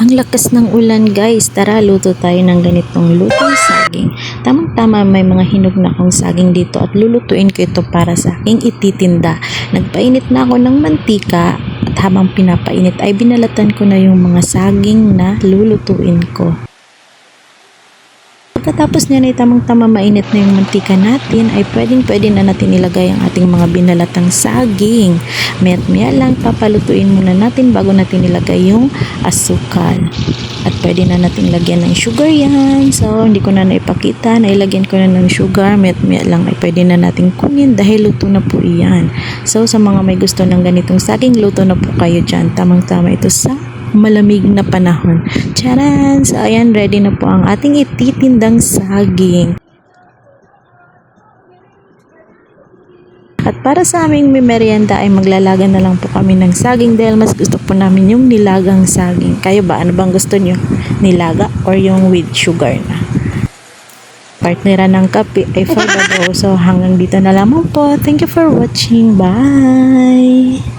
Ang lakas ng ulan guys, tara luto tayo ng ganitong lutong saging. Tamang-tama may mga hinog na akong saging dito at lulutuin ko ito para sa aking ititinda. Nagpainit na ako ng mantika at habang pinapainit ay binalatan ko na yung mga saging na lulutuin ko. Pagkatapos niyan ay tamang-tama mainit na yung mantika natin ay pwedeng-pwede na natin ilagay ang ating mga binalatang saging. Maya lang papalutuin muna natin bago natin ilagay yung asukal. At pwede na natin lagyan ng sugar yan. So hindi ko na naipakita na ilagyan ko na ng sugar. Maya lang ay pwede na natin kunin dahil luto na po iyan. So sa mga may gusto ng ganitong saging, luto na po kayo dyan. Tamang-tama ito sa malamig na panahon. Charan! So ayan, ready na po ang ating ititindang saging. At para sa aming merienda ay maglalaga na lang po kami ng saging dahil mas gusto po namin yung nilagang saging. Kayo ba? Ano bang gusto nyo? Nilaga or yung with sugar na? Partneran ng kape ay for the go. So hanggang dito na lamang po. Thank you for watching. Bye!